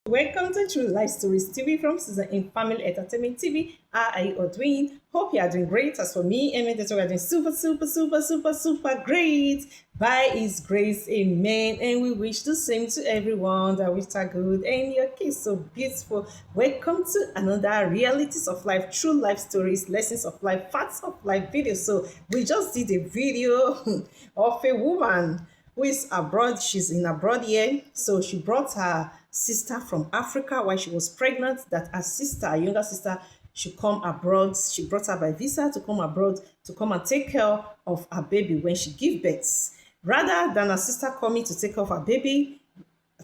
Welcome to True Life Stories TV from Susan in Family Entertainment TV. How are you all doing? Hope you are doing great. As for me, Amen, that's why we are doing super great. By His grace, Amen. And we wish the same to everyone that wish are good and your case so beautiful. Welcome to another realities of life, true life stories, lessons of life, facts of life video. So we just did a video of a woman who is abroad. She's in abroad here. So she brought her sister from Africa while she was pregnant, that her sister, her younger sister, should come abroad. She brought her by visa to come abroad to come and take care of her baby when she give birth. Rather than her sister coming to take care of her baby,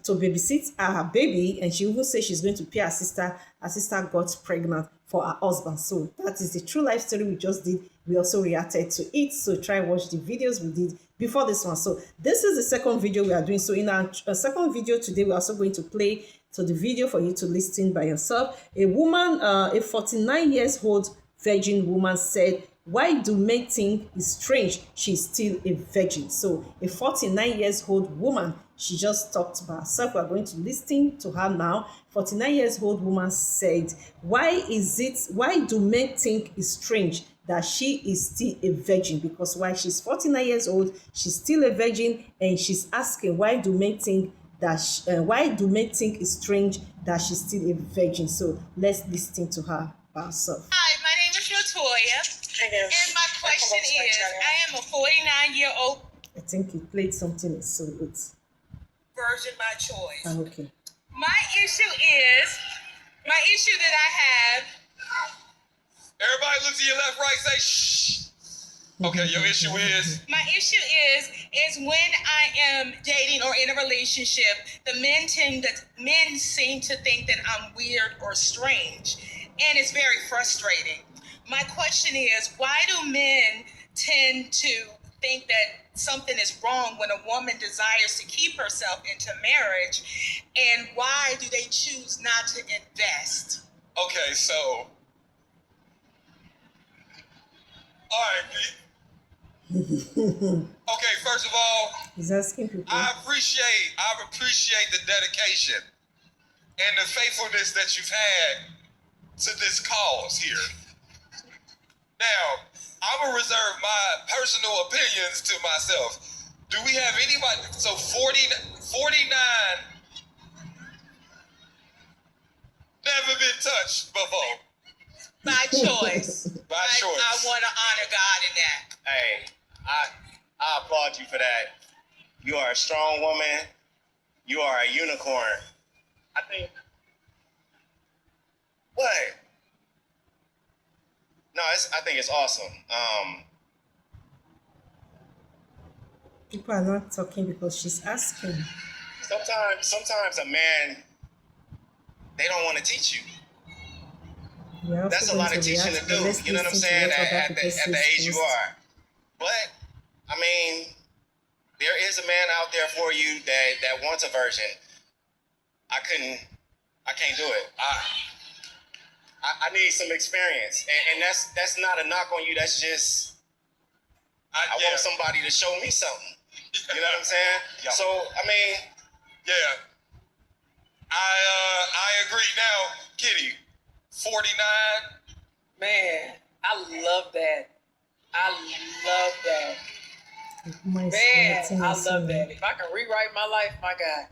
to babysit her baby, and she even said she's going to pay her sister. Her sister got pregnant for her husband. So that is the true life story we just did. We also reacted to it. So try watch the videos we did before this one. So this is the second video we are doing. So in our second video today, we're also going to play to the video for you to listen by yourself. A woman, a 49 years old virgin woman said, why do men think it's strange she's still a virgin? So a 49 years old woman, she just talked about herself. We're going to listen to her now. 49 years old woman said, why do men think it's strange that she is still a virgin? Because while she's 49 years old, she's still a virgin, and she's asking why do men think it's strange that she's still a virgin? So let's listen to her by herself. Hi, my name is Latoya. And my question is, I am a 49-year-old I think he played something, so it's virgin by choice. okay. My issue that I have. Everybody look to your left, right, say shh. Okay, your issue is? My issue is when I am dating or in a relationship, the men seem to think that I'm weird or strange. And it's very frustrating. My question is, why do men tend to think that something is wrong when a woman desires to keep herself into marriage? And why do they choose not to invest? Okay, so. All right, Pete. Okay, first of all, He's asking people. I appreciate the dedication and the faithfulness that you've had to this cause here. Now, I'm gonna reserve my personal opinions to myself. Do we have anybody? So 49 never been touched before. By choice. By choice. I want to honor God in that. Hey, I applaud you for that. You are a strong woman. You are a unicorn. I think. What? No, I think it's awesome. People are not talking because she's asking. Sometimes a man, they don't want to teach you. That's a lot of teaching to do. You know what I'm saying? At the age you are. But I mean, there is a man out there for you that wants a virgin. I can't do it. I need some experience, and that's not a knock on you. That's just I want somebody to show me something. You know what I'm saying? Yeah. So I mean, Yeah. I agree. Now, Kitty, 49. Man, I love that. I love that. Man, I love that. If I can rewrite my life, my God.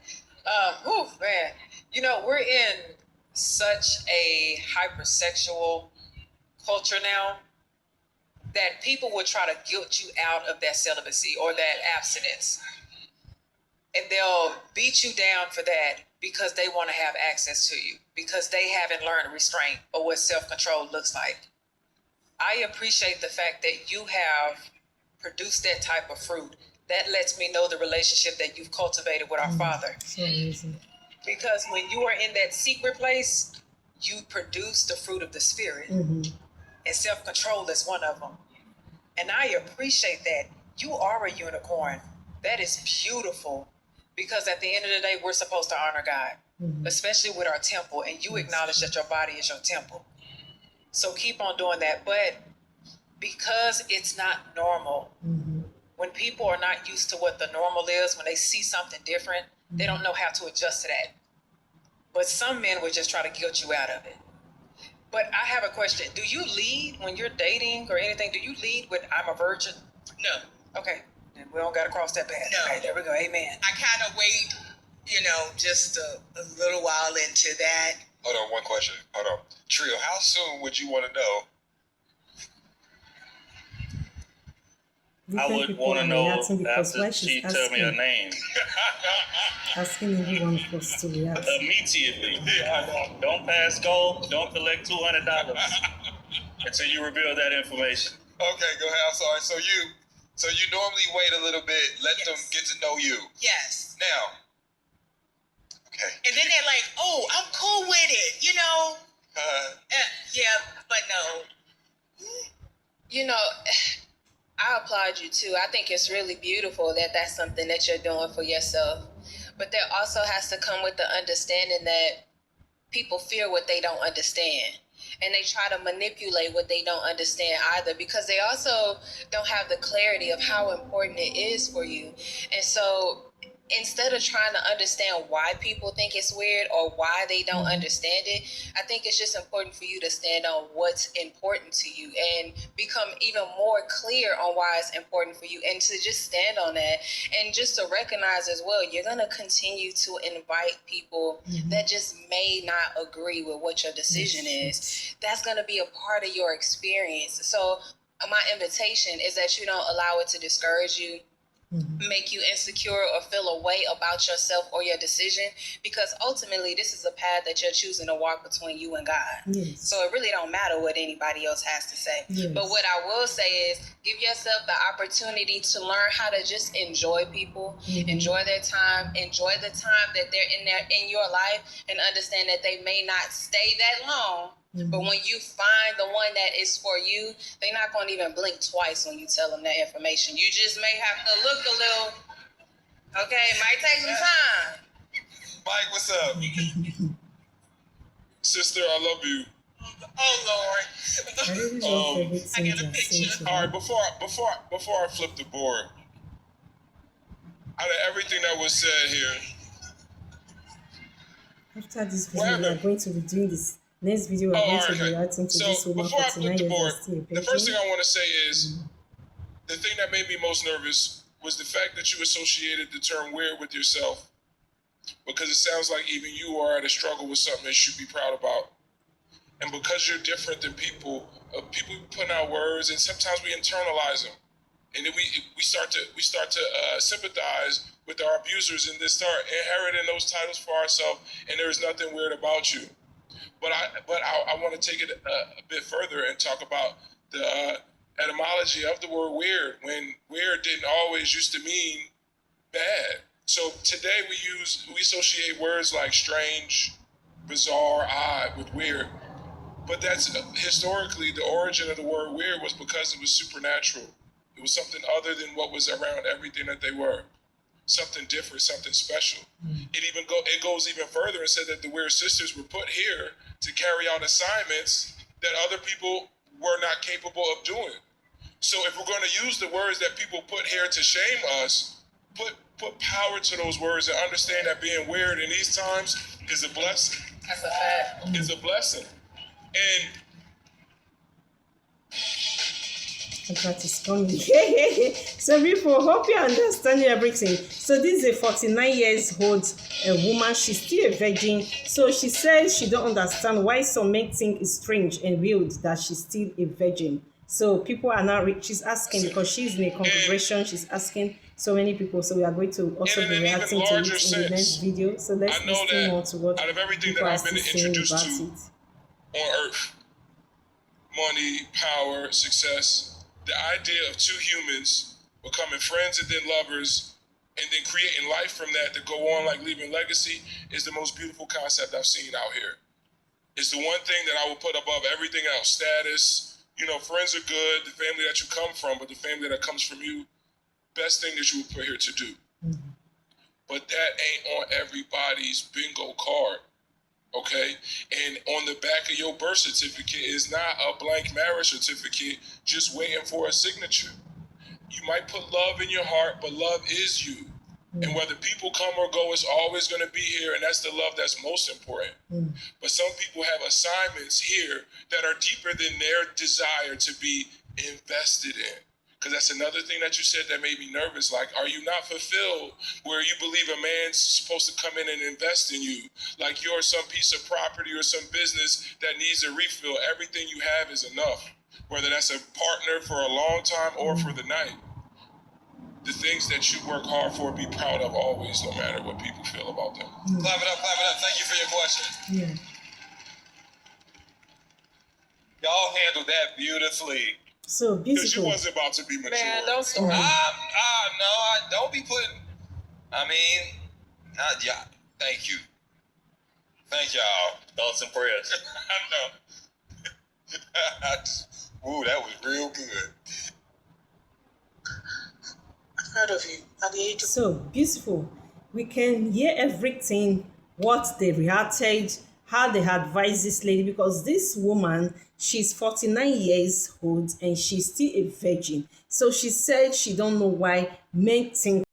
Man. You know, we're in such a hypersexual culture now that people will try to guilt you out of that celibacy or that abstinence. And they'll beat you down for that because they want to have access to you, because they haven't learned restraint or what self-control looks like. I appreciate the fact that you have produced that type of fruit. That lets me know the relationship that you've cultivated with our Father. So amazing. Because when you are in that secret place, you produce the fruit of the Spirit. And self-control is one of them. And I appreciate that. You are a unicorn. That is beautiful. Because at the end of the day, we're supposed to honor God, especially with our temple. And you acknowledge that your body is your temple. So keep on doing that. But because it's not normal, when people are not used to what the normal is, when they see something different, they don't know how to adjust to that. but some men would just try to guilt you out of it. But I have a question. Do you lead when you're dating or anything? Do you lead with "I'm a virgin"? No. Okay. Then we don't got to cross that path. No. Okay, there we go. Amen. I kind of wait, just a little while into that. Hold on, one question. Hold on. Trio, how soon would you want to know? I would want to know after she tell me her name. Asking everyone for us to react. Immediately. Don't pass go. Don't collect $200 until you reveal that information. Okay, go ahead. I'm sorry. So you normally wait a little bit, let them get to know you. Yes. Now. Okay. And then they're like, "Oh, I'm cool with it," yeah, but no. I applaud you too. I think it's really beautiful that that's something that you're doing for yourself. But there also has to come with the understanding that people fear what they don't understand. And they try to manipulate what they don't understand either, because they also don't have the clarity of how important it is for you. And so instead of trying to understand why people think it's weird or why they don't understand it, I think it's just important for you to stand on what's important to you and become even more clear on why it's important for you, and to just stand on that, and just to recognize as well, you're going to continue to invite people that just may not agree with what your decision is. That's going to be a part of your experience. So my invitation is that you don't allow it to discourage you, make you insecure, or feel a way about yourself or your decision, because ultimately this is a path that you're choosing to walk between you and God. Yes. So it really don't matter what anybody else has to say. Yes. But what I will say is give yourself the opportunity to learn how to just enjoy people, enjoy their time, enjoy the time that they're in your life, and understand that they may not stay that long. But when you find the one that is for you, they're not going to even blink twice when you tell them that information. You just may have to look a little, okay? It might take some time. Mike, what's up? Sister, I love you. Oh, Lord. I got a picture. All right, before I flip the board, out of everything that was said here, After this video, we are going to be doing this. Next video, we're going to be reacting to this woman before I for flip 49 the board, years and the first thing I want to say is the thing that made me most nervous was the fact that you associated the term weird with yourself, because it sounds like even you are at a struggle with something that you should be proud about. And because you're different than people put out words, and sometimes we internalize them, and then we start to sympathize with our abusers and then start inheriting those titles for ourselves. And there is nothing weird about you. But I want to take it a bit further and talk about the etymology of the word weird, when weird didn't always used to mean bad. So today we associate words like strange, bizarre, odd with weird. But that's historically the origin of the word weird was because it was supernatural. It was something other than what was around everything that they were. Something different, something special. It goes even further and said that the Weird Sisters were put here to carry out assignments that other people were not capable of doing. So if we're going to use the words that people put here to shame us, put power to those words and understand that being weird in these times is a blessing. That's a fact. Is a blessing. And that is coming. So people, hope you understand everything. So this is a 49 years old woman. She's still a virgin. So she says she don't understand why some men think it's strange and weird that she's still a virgin. So people are now, she's asking, because she's in a congregation, she's asking so many people. So we are going to also be reacting to it in the next video. So let's listen more to what out of everything people that are I've been still saying introduced about to it. on earth, money, power, success, the idea of two humans becoming friends and then lovers and then creating life from that to go on like leaving legacy is the most beautiful concept I've seen out here. It's the one thing that I will put above everything else. Status, friends are good, the family that you come from, but the family that comes from you, best thing that you would put here to do. But that ain't on everybody's bingo card. Okay, and on the back of your birth certificate is not a blank marriage certificate just waiting for a signature. You might put love in your heart, but love is you. And whether people come or go, it's always going to be here, and that's the love that's most important. But some people have assignments here that are deeper than their desire to be invested in. Because that's another thing that you said that made me nervous. Like, are you not fulfilled where you believe a man's supposed to come in and invest in you? Like you're some piece of property or some business that needs a refill. Everything you have is enough, whether that's a partner for a long time or for the night. The things that you work hard for, be proud of always, no matter what people feel about them. Clap it up, clap it up. Thank you for your question. Yeah. Y'all handled that beautifully. So Because you beautiful. wasn't about to be mature. Man, don't start. No, I don't be putting. I mean, yeah. Thank you. Thank y'all. Thoughts and prayers. I know. Ooh, that was real good. Proud of you. So beautiful. We can hear everything, what they reacted, how they advised this lady, because this woman, she's 49 years old and she's still a virgin. So she said she don't know why men think